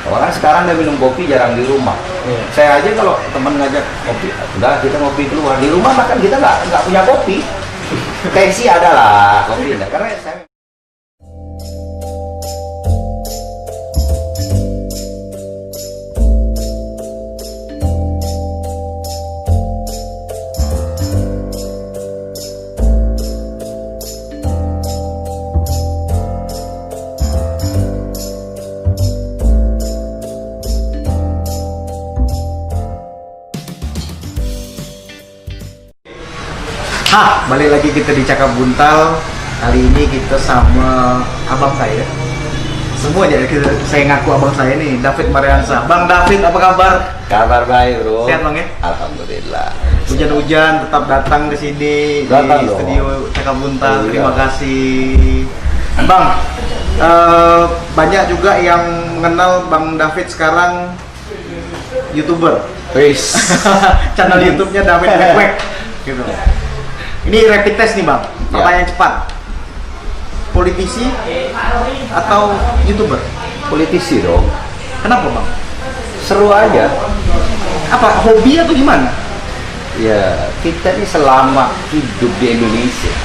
Orang sekarang udah minum kopi jarang di rumah. Saya aja kalau teman ngajak kopi, udah kita ngopi keluar. Di rumah makan kita nggak punya kopi. Teh sih ada lah, kopi enggak. Karena saya balik lagi kita di Cakap Buntal. Kali ini kita sama abang saya. Semua aja saya ngaku abang saya nih, David Mariansa. Bang David, apa kabar? kabar baik, bro. Sehat bang ya? Alhamdulillah. Hujan-hujan tetap datang ke sini Datang di dong. studio Cakap Buntal. Oh, Terima iya. kasih, bang. Banyak juga yang mengenal Bang David sekarang YouTuber. Peace. Channel YouTube-nya David Wekwek gitu. Ini rapid test nih bang, pertanyaan cepat. Politisi atau YouTuber? Politisi dong. Kenapa bang? Seru aja. Apa hobi atau gimana? Ya, kita ini selama hidup di Indonesia,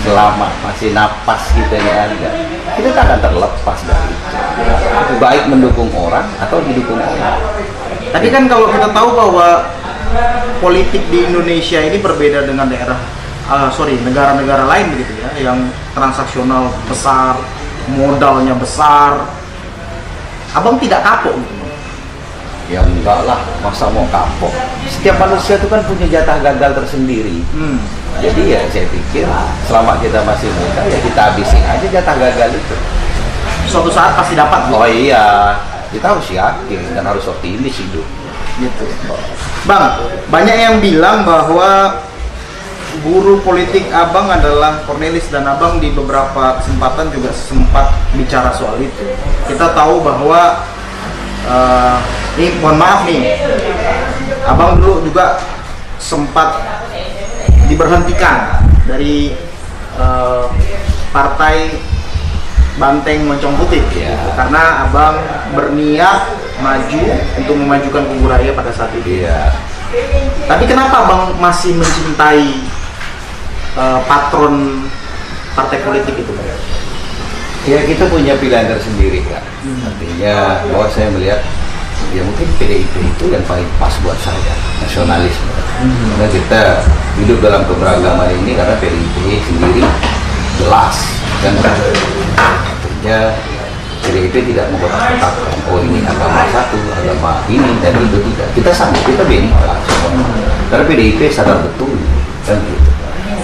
selama masih napas kita ini ada, kita tak akan terlepas dari itu. Baik mendukung orang atau didukung orang. Tapi kan kalau kita tahu bahwa politik di Indonesia ini berbeda dengan negara-negara lain begitu ya, yang transaksional besar, modalnya besar. Abang tidak kapok gitu? Ya enggak lah, masa mau kapok. Setiap manusia itu kan punya jatah gagal tersendiri. Jadi ya saya pikir selama kita masih muda ya kita habisin aja jatah gagal itu. Suatu saat pasti dapat. Oh iya, kita harus yakin dan harus optimis hidup. Gitu. Bang, banyak yang bilang bahwa guru politik abang adalah Cornelis, dan abang di beberapa kesempatan juga sempat bicara soal itu. Kita tahu bahwa ini mohon maaf nih, abang dulu juga sempat diberhentikan dari partai Banteng Moncong Putih, Ya. karena abang berniat maju untuk memajukan Kubu Raya pada saat itu. Iya. Tapi kenapa abang masih mencintai patron partai politik itu? Ya kita punya pilihan tersendiri kan. Artinya bahwa saya melihat ya mungkin PDIP itu yang paling pas buat saya, nasionalisme. Karena kita hidup dalam keberagaman ini karena PDIP sendiri jelas kan. Artinya PDIP tidak mengkotak-kotakkan oh ini agama satu, agama ini dan itu tidak. Kita sama, kita beda semua. Karena PDIP sadar betul kan gitu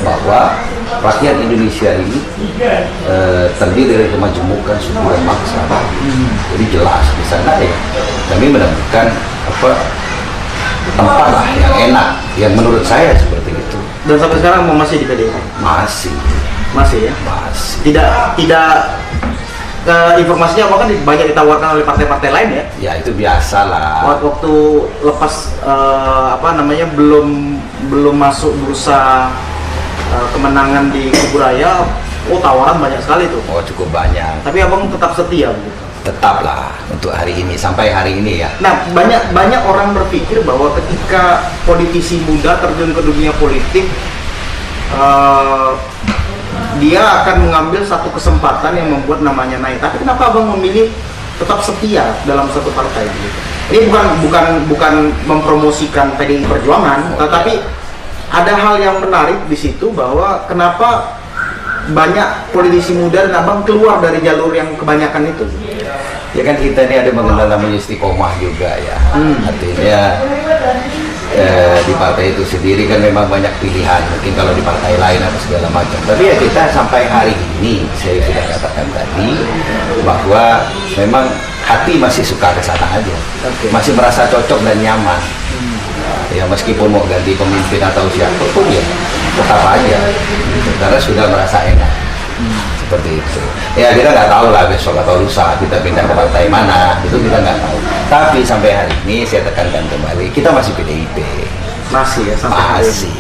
bahwa rakyat Indonesia ini terdiri dari kemajemukan suku dan bangsa. Jadi jelas di sana ya kami menemukan tempat lah yang enak, yang menurut saya seperti itu. Dan sampai sekarang masih di PDIP? Masih Ya? masih. Tidak informasinya apa kan banyak ditawarkan oleh partai-partai lain ya? Ya itu biasa lah. Waktu lepas belum masuk bursa kemenangan di Kubu Raya, tawaran banyak sekali tuh. Oh cukup banyak. Tapi abang tetap setia gitu. Tetaplah untuk hari ini, sampai hari ini ya. Nah, banyak orang berpikir bahwa ketika politisi muda terjun ke dunia politik, dia akan mengambil satu kesempatan yang membuat namanya naik. Tapi kenapa abang memilih tetap setia dalam satu partai gitu? Ini bukan mempromosikan PDI Perjuangan, tetapi ada hal yang menarik di situ bahwa kenapa banyak politisi muda dan abang keluar dari jalur yang kebanyakan itu. Ya kan kita ini ada mengenal namanya istiqomah juga ya. Artinya di partai itu sendiri kan memang banyak pilihan. Mungkin kalau di partai lain atau segala macam. Tapi ya kita sampai hari ini saya sudah katakan tadi bahwa memang hati masih suka ke sana aja. Masih merasa cocok dan nyaman. Ya meskipun mau ganti pemimpin atau siapapun ya tetap aja. Karena sudah merasa enak. Seperti itu. Ya kita nggak tahu lah besok atau lusa kita pindah ke partai mana, itu kita nggak tahu. Tapi sampai hari ini saya tekankan kembali, kita masih PDIP. Masih ya sampai hari ini. Masih.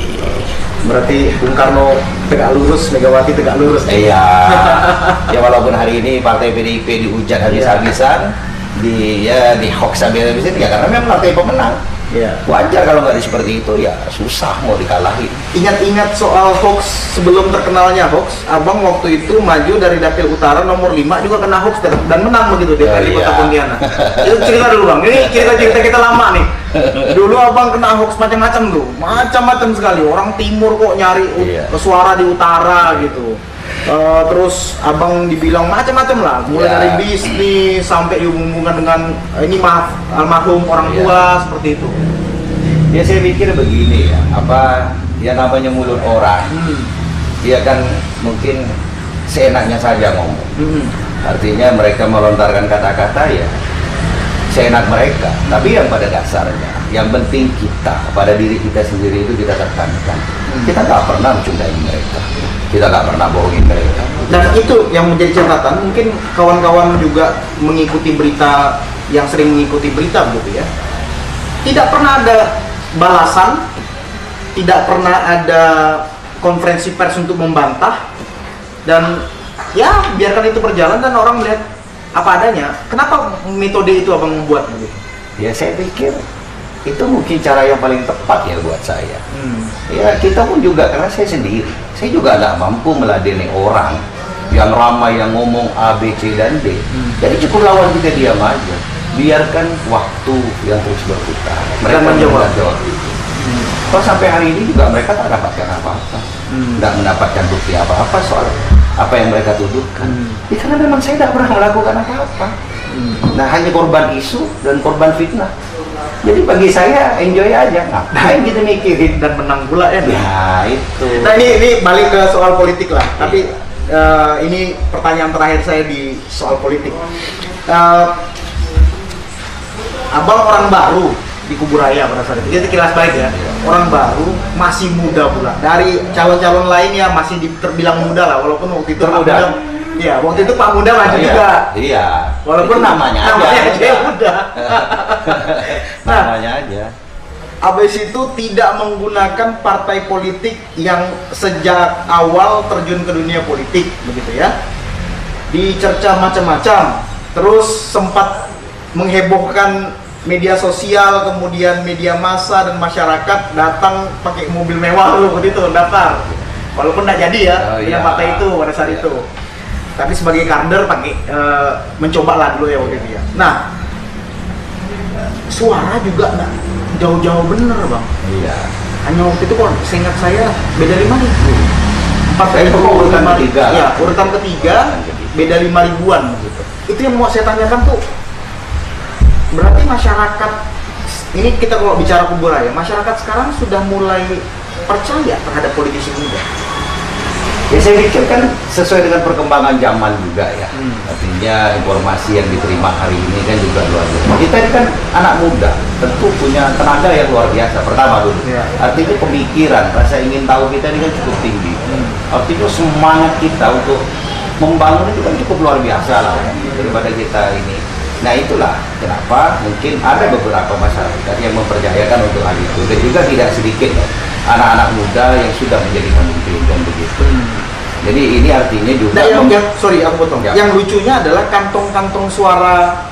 Berarti Bung Karno tegak lurus, Megawati tegak lurus. Iya. Ya walaupun hari ini partai PDIP dihujat habis-habisan, di hoax sampai habis ya karena memang partai pemenang. Iya. Wajar kalau nggak seperti itu ya susah mau dikalahin. Ingat-ingat soal hoax sebelum terkenalnya hoax, Abang waktu itu maju dari Dapil Utara nomor 5 juga kena hoax dan menang begitu di Oh, Kota iya. Pontianak. Itu cerita dulu Bang. Ini cerita-cerita kita lama nih. Dulu Abang kena hoax macam-macam tuh, macam-macam sekali. Orang timur kok nyari Iya. suara di utara gitu. Terus Abang dibilang macam-macam lah, mulai Iya. dari bisnis sampai dihubungkan dengan ini maaf almarhum orang Iya. tua seperti itu. Ya saya pikir begini ya, apa ya namanya mulut orang, dia kan mungkin seenaknya saja ngomong. Artinya mereka melontarkan kata-kata ya seenak mereka. Tapi yang pada dasarnya, yang penting kita pada diri kita sendiri itu kita tekankan. Kita nggak pernah mencundahi mereka, kita nggak pernah bohongin mereka. Dan itu yang menjadi catatan, mungkin kawan-kawan juga mengikuti berita, yang sering mengikuti berita begitu ya. Tidak pernah ada balasan, tidak pernah ada konferensi pers untuk membantah, dan ya biarkan itu berjalan dan orang melihat apa adanya. Kenapa metode itu Abang membuat begitu? Ya saya pikir itu mungkin cara yang paling tepat ya buat saya. Ya kita pun juga, karena saya sendiri, saya juga tidak mampu meladeni orang yang ramai yang ngomong A, B, C, dan D. Jadi cukup lawan kita diam aja, biarkan waktu yang terus berputar. Mereka menjawab itu. Kalau sampai hari ini juga mereka tak dapatkan apa-apa, tidak mendapatkan bukti apa-apa soal apa yang mereka tuduhkan. Ya, karena memang saya tidak pernah melakukan apa-apa. Nah, hanya korban isu dan korban fitnah. Jadi bagi saya enjoy aja, ngapain kita mikirin Dan menang pula ya. Nah itu. Nah ini balik ke soal politik lah. Tapi ini pertanyaan terakhir saya di soal politik. Abang orang baru di Kuburaya pada saat itu. Kita kilas balik ya. Orang baru, masih muda pula. Dari calon-calon lain ya masih terbilang muda lah, walaupun waktu itu Termuda. Iya, waktu itu Pak Muda maju juga. Iya. Walaupun Itu namanya aja. muda. Nah, Namanya aja. Abis itu tidak menggunakan partai politik yang sejak awal terjun ke dunia politik, begitu ya. Dicerca macam-macam, terus sempat menghebohkan media sosial, kemudian media massa dan masyarakat datang pakai mobil mewah dulu begitu daftar. Walaupun tidak jadi ya dengan partai itu pada saat itu. Tapi sebagai kader pakai mencoba lah dulu ya waktu itu ya. Nah, suara juga nggak jauh-jauh bener Bang. Iya. Hanya waktu itu kok seingat saya beda 5.000. Itu urutan ketiga. Ya, urutan ketiga beda 5.000-an gitu. Itu yang mau saya tanyakan tuh. Berarti masyarakat ini kita kalau bicara Kuburaya, masyarakat sekarang sudah mulai percaya terhadap politisi muda. Ya saya pikir kan sesuai dengan perkembangan zaman juga ya. Artinya informasi yang diterima hari ini kan juga luar biasa. Kita ini kan anak muda, tentu punya tenaga yang luar biasa. Pertama dulu, artinya pemikiran, rasa ingin tahu kita ini kan cukup tinggi. Artinya semangat kita untuk membangun itu kan cukup luar biasa lah ya, daripada kita ini. Nah itulah kenapa mungkin ada beberapa masyarakat yang mempercayakan untuk hal itu, dan juga tidak sedikit ya, anak-anak muda yang sudah menjadi pemimpin dan begitu. Jadi ini artinya juga Sorry aku potong. Ya. Yang lucunya adalah kantong-kantong suara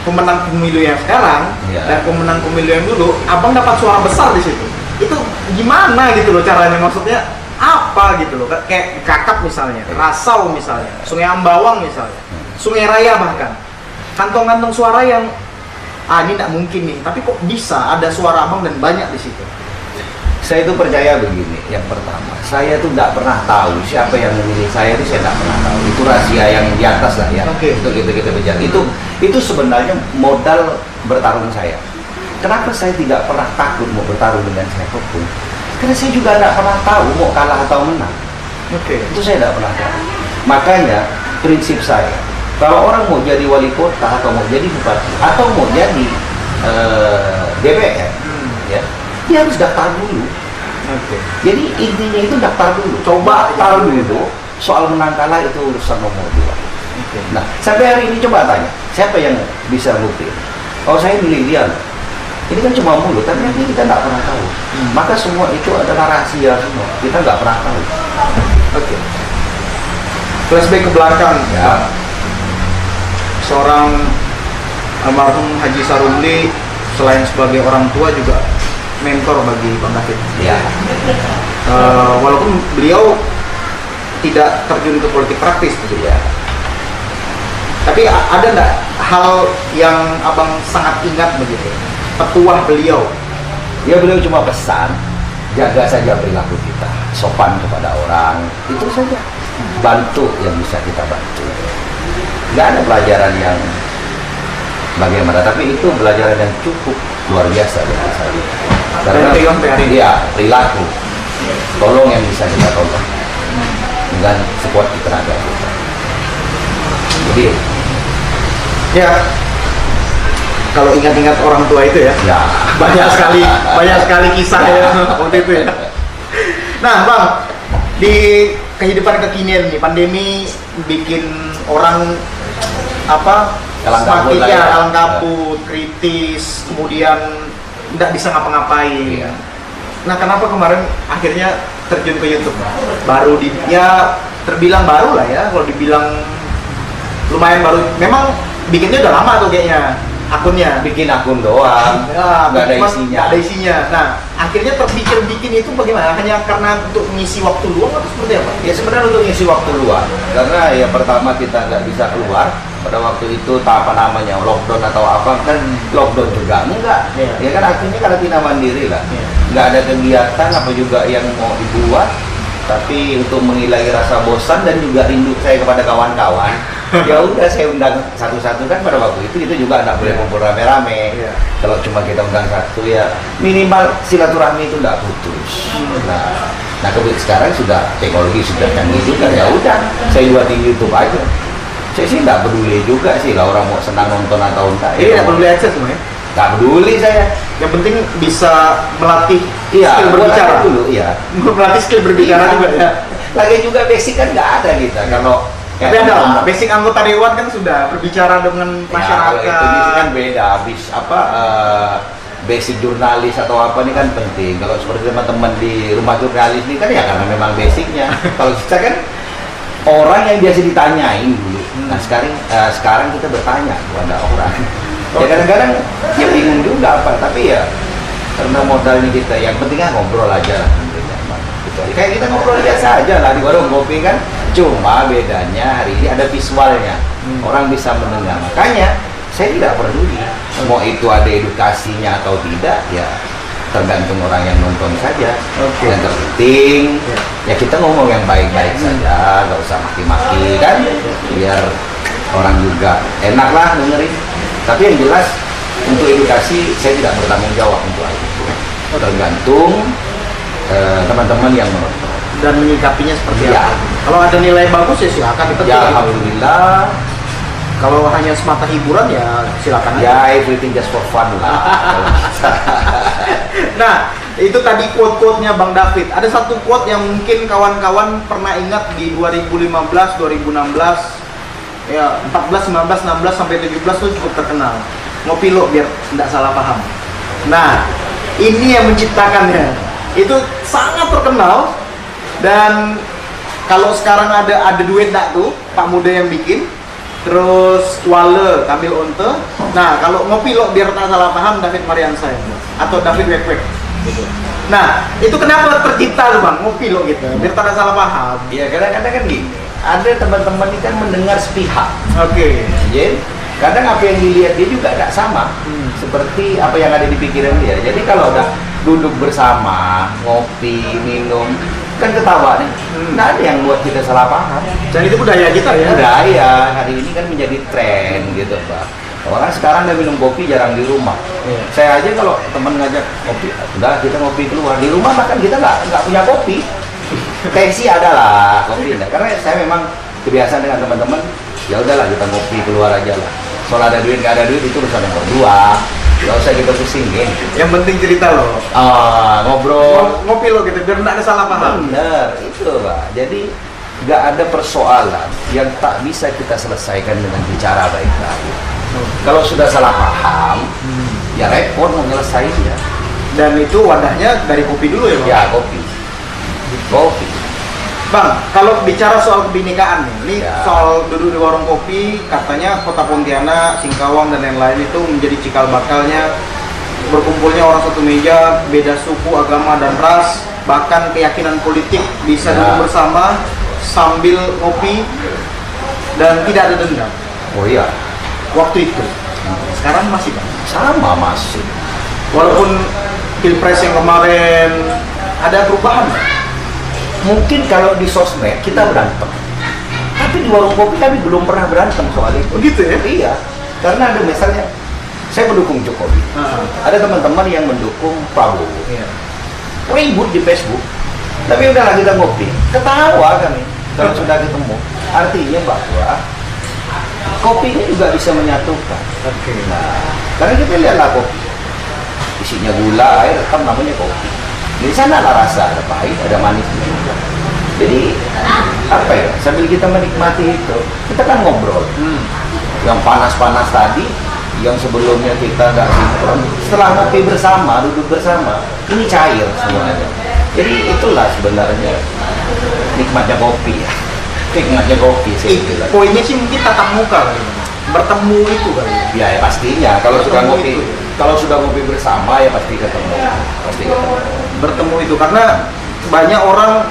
pemenang pemilu yang sekarang dan pemenang pemilu yang dulu, Abang dapat suara besar di situ. Itu gimana gitu loh caranya, maksudnya apa gitu loh, kayak Kakap misalnya, Rasau misalnya, Sungai Ambawang misalnya, Sungai Raya bahkan. Kantong-kantong suara yang ini tidak mungkin nih, tapi kok bisa ada suara Abang dan banyak di situ. Saya itu percaya begini, yang pertama, saya tuh tidak pernah tahu siapa yang memilih saya, itu saya tidak pernah tahu. Itu rahasia yang di atas lah ya. Itu kita bicara. Itu sebenarnya modal bertarung saya. Kenapa saya tidak pernah takut mau bertarung dengan siapapun? Karena saya juga tidak pernah tahu mau kalah atau menang. Itu saya tidak pernah tahu. Makanya prinsip saya, kalau orang mau jadi wali kota atau mau jadi bupati atau mau jadi DPR, ya, dia harus daftar dulu. Jadi intinya itu daftar dulu. Coba taruh dulu. Soal menang kalah itu urusan nomor 2. Nah, sampai hari ini coba tanya, siapa yang bisa bukti? Kalau saya milih dia, ini kan cuma mulut, tapi nanti kita nggak pernah tahu. Maka semua itu adalah rahasia semua. Kita nggak pernah tahu. Flashback ke belakang. Ya. Seorang almarhum Haji Sarumli selain sebagai orang tua juga mentor bagi Bang David. Ya. Walaupun beliau tidak terjun ke politik praktis gitu ya. Tapi ada nggak hal yang abang sangat ingat begitu? Petuah beliau. Ya beliau cuma pesan, jaga saja perilaku kita, sopan kepada orang, itu saja. Bantu yang bisa kita bantu. Nggak ada pelajaran yang bagaimana, tapi itu pelajaran yang cukup luar biasa bagi saya. Karena dia perilaku, tolong yang bisa kita tolong dengan sekuat tenaga kita. Jadi ya, kalau ingat-ingat orang tua itu ya, ya banyak sekali kisah ya waktu itu ya. Nah Bang, di kehidupan kekinian nih, pandemi bikin orang Kalang kabut semakin lah ya. kalang kabut, kritis, kemudian nggak bisa ngapa-ngapain. Iya. Nah kenapa kemarin akhirnya terjun ke YouTube? Baru ya terbilang baru lah ya, kalau dibilang lumayan baru. Memang bikinnya udah lama tuh kayaknya akunnya. bikin akun doang, Ya, nggak ada cuma isinya. nggak ada isinya. Nah, akhirnya terpikir bikin itu bagaimana? Hanya karena untuk mengisi waktu luang atau seperti apa? Ya sebenarnya untuk ngisi waktu luang, karena ya pertama kita nggak bisa keluar pada waktu itu, apa namanya lockdown atau apa kan, lockdown juga enggak. Iya. Ya kan akhirnya karantina mandiri lah, Iya. nggak ada kegiatan apa juga yang mau dibuat. Tapi untuk menghilangkan rasa bosan dan juga rindu saya kepada kawan-kawan, ya udah saya undang satu-satu. Kan pada waktu itu kita juga nggak boleh kumpul rame-rame. Iya. Kalau cuma kita undang satu ya minimal silaturahmi itu nggak putus. Nah sekarang sudah teknologi sudah canggih juga, ya udah saya buat di YouTube aja. Saya sih nggak peduli juga sih lah orang mau senang nonton atau enggak. Ini nggak perlu akses semuanya. Nggak peduli saya. Yang penting bisa melatih Iya, skill buat berbicara aja dulu, iya. melatih skill berbicara Iya. juga ya. Lagi juga basic kan nggak ada kita. Kalau Tapi ada lah, basic anggota dewan kan sudah berbicara dengan masyarakat. Ya, kalau itu kan beda. Basic jurnalis atau apa ini kan penting. Kalau seperti teman-teman di rumah jurnalis ini kan ya karena memang basicnya. Kalau kita kan orang yang biasa ditanyain dulu. Nah sekarang kita bertanya kepada orang. Ya kadang-kadang ya bingung juga apa. Tapi ya karena modalnya kita, yang pentingnya ngobrol aja lah. Gitu. Kayak kita ngobrol biasa aja lah di warung kopi kan. Cuma bedanya hari ini ada visualnya. Orang bisa mendengar. Makanya saya tidak peduli mau itu ada edukasinya atau tidak, ya tergantung orang yang nonton saja. Oke. Yang terpenting ya kita ngomong yang baik-baik saja, nggak usah maki-maki kan, biar orang juga enak lah dengerin. Tapi yang jelas untuk edukasi saya tidak bertanggung jawab untuk hal itu. Tergantung teman-teman yang menonton Dan menyikapinya seperti Ya. apa. Kalau ada nilai bagus ya silakan kita ya. Alhamdulillah. Kalau hanya semata hiburan ya silakan aja. Ya everything just for fun lah. Nah, itu tadi quote-quote-nya Bang David. Ada satu quote yang mungkin kawan-kawan pernah ingat di 2015, 2016, ya 14, 19, 16 sampai 17 itu cukup terkenal. Ngopi lo biar tidak salah paham. Nah, ini yang menciptakannya. Itu sangat terkenal dan kalau sekarang ada duet enggak tuh Pak Muda yang bikin. Terus Wale, Kamil Onte. Nah, kalau ngopi lo biar tak salah paham David Mariansah atau David Wekwek gitu. Nah, itu kenapa tercipta tuh Bang, ngopi lo gitu, biar tak salah paham. Ya kadang-kadang kan gini, ada teman-teman ini kan mendengar sepihak. Oke. Jadi kadang apa yang dilihat dia juga tidak sama seperti apa yang ada di pikiran dia. Jadi kalau udah duduk bersama, ngopi, minum, kan ketawa nih. Nggak ada yang buat kita salah paham. Dan itu budaya kita ya. Budaya hari ini kan menjadi tren gitu Pak. Orang sekarang udah minum kopi jarang di rumah. Iya. Saya aja kalau teman ngajak kopi, enggak kita ngopi keluar. Di rumah makan kita nggak punya kopi. Tensi ada lah kopi. Nah, karena saya memang kebiasaan dengan teman-teman, ya udahlah kita ngopi keluar aja lah. Soal ada duit nggak ada duit itu urusan yang berdua. Nggak usah kita pusingin. Yang penting cerita lo. Ngobrol. Ngopi lo gitu biar tidak ada salah paham. Benar, itu Pak. Jadi nggak ada persoalan yang tak bisa kita selesaikan dengan bicara baik-baik. Kalau sudah salah paham, ya repot mau nyelesainnya. Dan itu wadahnya dari kopi dulu ya Bang? Ya kopi. Bang, kalau bicara soal kebinekaan nih, ini Ya. soal duduk di warung kopi, katanya Kota Pontianak, Singkawang dan lain-lain itu menjadi cikal bakalnya berkumpulnya orang satu meja, beda suku, agama dan ras, bahkan keyakinan politik bisa Ya. duduk bersama sambil ngopi dan tidak ada dendam. Oh iya, Waktu itu, sekarang masih Bang. sama masih. Walaupun pilpres yang kemarin ada perubahan, Bang. Mungkin kalau di sosmed kita berantem, tapi di warung kopi kami belum pernah berantem soal itu. Begitu ya? Iya, karena ada misalnya saya mendukung Jokowi, ada teman-teman yang mendukung Prabowo, Iya. ribut di Facebook, tapi udahlah kita ngopi, ketawa kami kalau sudah ketemu. Artinya bahwa kopi ini juga bisa menyatukan. Oke. Nah, karena kita lihatlah kopi, isinya gula, air, kan namanya kopi. Di sana ada rasa, ada pahit, ada manisnya juga. Jadi apa ya? Sambil kita menikmati itu, kita kan ngobrol. Yang panas-panas tadi, yang sebelumnya kita nggak sinkron, setelah ngopi bersama, duduk bersama, ini cair semuanya. Jadi itulah sebenarnya nikmatnya kopi ya. Nikmatnya kopi sih. Poinnya sih mungkin tatap muka kali, Bang. Bertemu itu kali. Ya, pastinya kalau sudah Bertemu ngopi, itu. kalau sudah ngopi bersama ya pasti ketemu, pasti ketemu. Bertemu itu karena banyak orang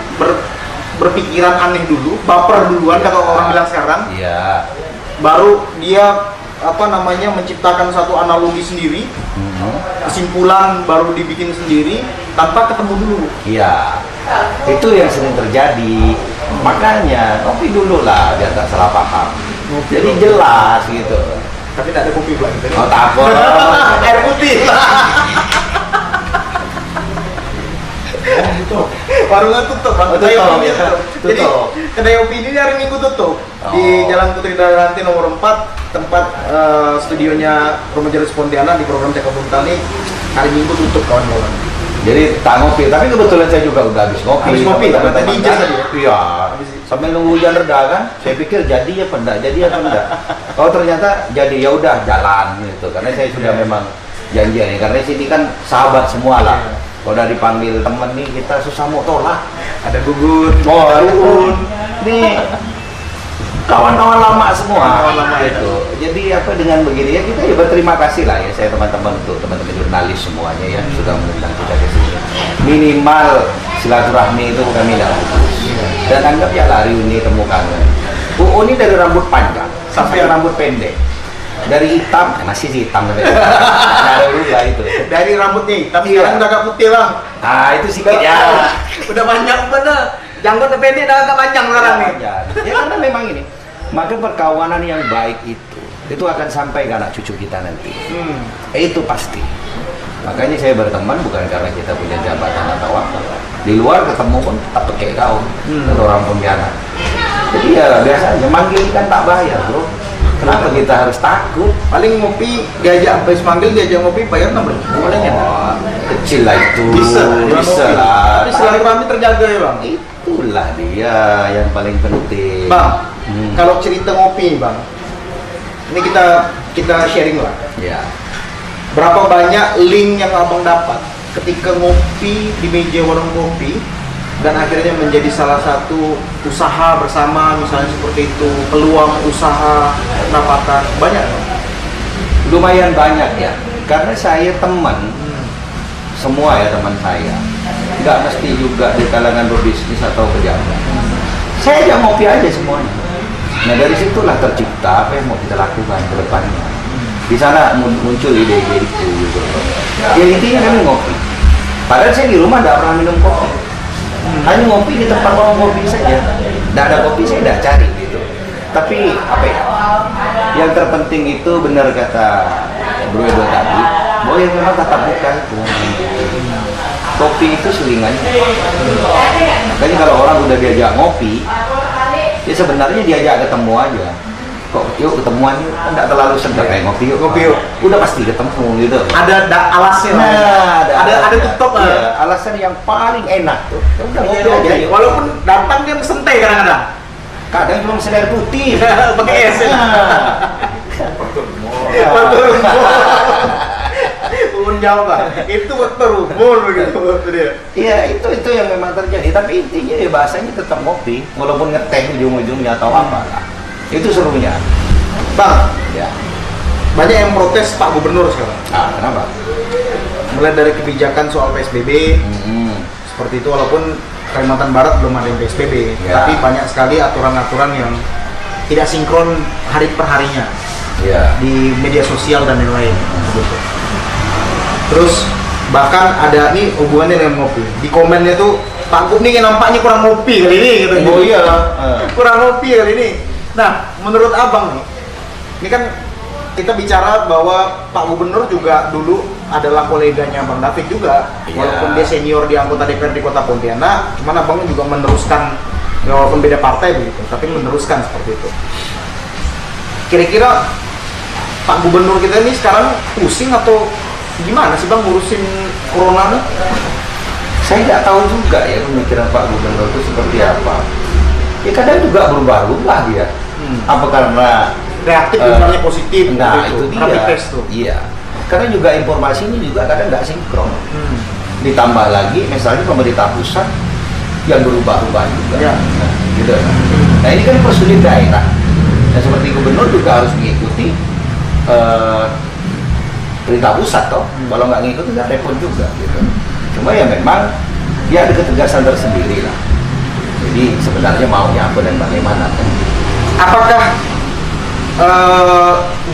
berpikiran aneh dulu, baper duluan kalau orang bilang sekarang, Iya. baru dia menciptakan satu analogi sendiri, kesimpulan baru dibikin sendiri tanpa ketemu dulu. Iya. Itu yang sering terjadi. Makanya ngopi dulu lah biar tak salah paham. Jadi jelas gitu. Tapi tak ada kopi pula gitu. Oh tak apa. Air putih. Warungnya tutup, Bang. Oh, Kedai tutup, kopinya ya. tutup. Jadi Tutup. kedai kopi ini hari Minggu tutup di Oh. Jalan Putri Daranti nomor 4, tempat studionya Romojeris Pontianak di program Cakap Buntani. Hari Minggu tutup kawan-kawan. Jadi tak ngopi, tapi kebetulan saya juga udah habis ngopi. Habis ngopi, Sama tadi teman-teman jas kan. tadi ya? Iya. Sambil nunggu hujan reda kan, saya pikir jadi apa enggak, jadi apa enggak. Oh ternyata jadi, ya udah jalan gitu. Karena saya sudah memang janjian ya, karena sini kan sahabat semua lah. Kalau udah dipanggil temen nih kita susah mau tolak. Ada Gugun, Oh, ada itu. Uun. Nih kawan-kawan lama semua. Kawan-kawan lama, itu. Jadi apa dengan begini ya kita ya berterima kasih lah ya saya teman-teman untuk teman-teman jurnalis semuanya ya sudah mengundang kita ke sini. Minimal silaturahmi itu kami tidak putus. Dan anggap ya lah reuni temu kangen. Ini dari rambut panjang sampai rambut pendek. Dari hitam, masih sih hitam tapi nggak ada berubah itu. Dari rambutnya hitam, Iya. sekarang udah agak putih, Bang. Nah itu sedikit ya. Udah banyak bener. Janggut pendek udah agak panjang sekarang nih. Ya karena memang ini, maka perkawanan yang baik itu akan sampai ke anak cucu kita nanti. Itu pasti. Makanya saya berteman bukan karena kita punya jabatan atau apa. Di luar ketemu pun tetap pakai gaun, atau orang Pontianak. Jadi ya biasa aja, manggil kan tak bayar bro. Kenapa kita harus takut? Paling ngopi diajak habis manggil diajak ngopi bayar 6.000 padahal. Oh, kecil lah itu. Bisa Bisa lah. Tapi silaturahmi terjaga ya, Bang. Itulah dia yang paling penting. Bang, kalau cerita ngopi, Bang. Ini kita sharing lah. Ya. Berapa banyak link yang Abang dapat ketika ngopi di meja warung kopi dan akhirnya menjadi salah satu usaha bersama misalnya seperti itu, peluang usaha pendapatan banyak, Bang? Lumayan banyak ya, karena saya teman, semua ya teman saya, nggak mesti juga di kalangan berbisnis atau pejabat. Saya ajak ngopi aja semuanya. Nah dari situlah tercipta apa yang mau kita lakukan ke depannya. Di sana muncul ide-ide itu gitu. Ya intinya kami ngopi. Padahal saya di rumah nggak pernah minum kopi. Hanya ngopi di tempat warung kopi saja. Nggak ada kopi saya nggak cari gitu. Tapi apa ya? Yang terpenting itu benar kata Bro Edo tadi, bahwa yang memang tatap muka itu. Kopi itu selingannya. Makanya kalau orang udah diajak ngopi, ya sebenarnya diajak ketemu aja. Kok yuk ketemuan yuk, kan nggak terlalu sedap kayak ngopi yuk. Ngopi yuk. Udah pasti ketemu gitu. Ada alasnya, Bang. Nah, ada tutup iya, alasan yang paling enak tuh. Ya udah ngopi aja yuk. Walaupun datang dia sentai kadang-kadang. Kadang cuma sedar putih. Pakai es ya. Nah. Pun jawab lah. Itu berumur begitu dia. Iya, itu yang memang terjadi. Tapi intinya ya bahasanya tetap ngopi, walaupun ngeteh ujung-ujungnya atau apa lah. Itu serunya. Bang, Ya. banyak yang protes Pak Gubernur sekarang. Kenapa? Mulai dari kebijakan soal PSBB, seperti itu walaupun Kalimantan Barat belum ada yang PSBB, Ya. tapi banyak sekali aturan-aturan yang tidak sinkron hari per harinya Ya. di media sosial dan lain-lain. Begitu. Terus bahkan ada nih hubungannya dengan ngopi. Di komennya tuh Pak Gub nih nampaknya kurang ngopi kali ini gitu. Oh iya. Kurang ngopi kali ini. Nah, menurut Abang nih, ini kan kita bicara bahwa Pak Gubernur juga dulu adalah koleganya Bang David juga, Iya. walaupun dia senior di anggota DPR di Kota Pontianak, cuman Abang juga meneruskan, ya walaupun beda partai begitu, tapi meneruskan seperti itu. Kira-kira Pak Gubernur kita ini sekarang pusing atau gimana sih Bang ngurusin corona nih? Saya nggak tahu juga ya pemikiran Pak Gubernur itu seperti apa. Ya kadang juga berubah-ubah dia. Apa karena Reaktif misalnya positif, nah gitu, itu rapid dia. test tuh. Iya. Karena juga informasinya juga kadang nggak sinkron. Ditambah lagi misalnya pemerintah pusat yang berubah-ubah juga. Ya. Nah, gitu. Nah ini kan persulit daerah. Nah seperti gubernur juga harus mengikuti perintah pusat toh. Kalau nggak ngikutin nggak repot juga gitu. Cuma ya memang dia ada ketegasan tersendiri lah. Jadi sebenarnya maunya apa dan bagaimana kan. Apakah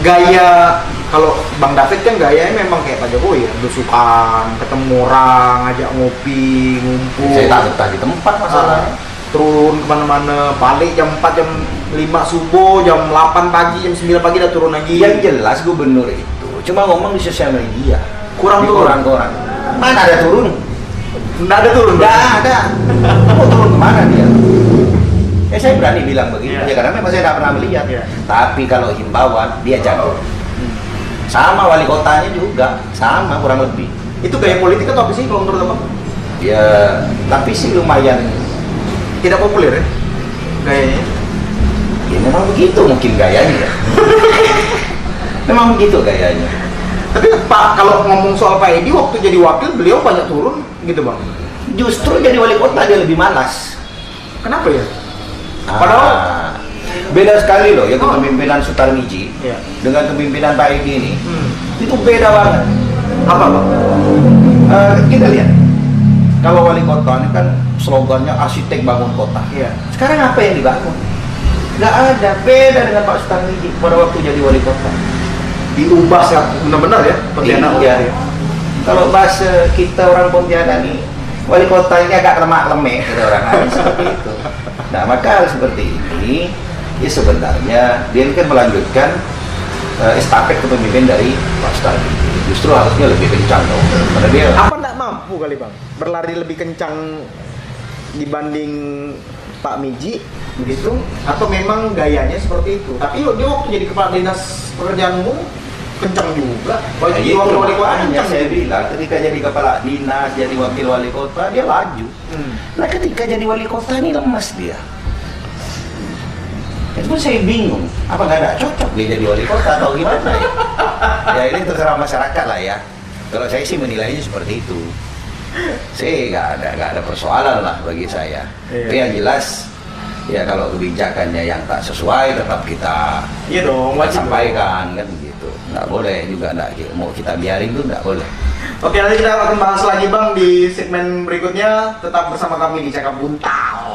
gaya, kalau Bang David kan gayanya memang kayak Pak Jokowi ya, belusukan, ketemu orang, ngajak ngopi, ngumpul. Saya tak betah di tempat masalahnya. Turun kemana-mana, balik jam 4, jam 5 subuh, jam 8 pagi, jam 9 pagi udah turun lagi. Yang jelas gubernur itu cuma ngomong di sosial media. Kurang Di turun. koran-koran. Mana ada turun? Nggak ada turun. Nggak ada. Mau turun kemana dia? Ya saya berani bilang begitu Iya. ya karena memang saya tidak pernah melihat. Iya. Tapi kalau himbauan dia jago. Sama wali kotanya juga, sama kurang lebih. Itu gaya politik atau apa sih kalau menurut Abang? Ya, tapi sih lumayan. Tidak populer ya gayanya? Ya memang begitu mungkin gayanya. Memang begitu gayanya. Tapi Pak, kalau ngomong soal Pak Edi waktu jadi wakil beliau banyak turun gitu Bang. Justru jadi wali kota dia lebih malas. Kenapa ya? Padahal beda sekali loh ya kepemimpinan Sutarmiji Iya. dengan kepemimpinan Pak Edi ini. Itu beda banget. Apa Bang? Kita lihat. Kalau wali kota ini kan slogannya arsitek bangun kota. Iya. Sekarang apa yang dibangun? Nggak ada. Beda dengan Pak Sutarmiji pada waktu jadi wali kota. Diubah benar-benar ya Pontianak. Iya. Kalau bahasa kita orang Pontianak nih, wali kota ini agak lemak-lemek kata orang lain seperti itu. Nah maka hal seperti ini ya sebenarnya dia ini kan melanjutkan estafet kepemimpinan dari Pak Sutarmiji. Justru harusnya lebih kencang dong. Karena dia Apa nggak mampu kali Bang berlari lebih kencang dibanding Pak Miji begitu? Atau memang gayanya seperti itu? Tapi dia waktu jadi kepala dinas pekerjaan umum kencang juga. Kalau ya, jadi itu wakil wali kota makanya kencang. saya bilang ketika jadi kepala dinas, jadi wakil wali kota dia laju. Nah ketika jadi wali kota ini lemas dia. Itu pun saya bingung, apa nggak ada cocok dia jadi wali kota atau gimana ya? Ya ini terserah masyarakat lah ya. Kalau saya sih menilainya seperti itu. Saya nggak ada persoalan lah bagi saya. Iya. Tapi yang jelas ya kalau kebijakannya yang tak sesuai tetap kita Iya dong, wajib sampaikan kan begitu. Nggak boleh juga mau kita biarin tuh nggak boleh. Oke, nanti kita akan bahas lagi Bang di segmen berikutnya. Tetap bersama kami di Cakap Buntal.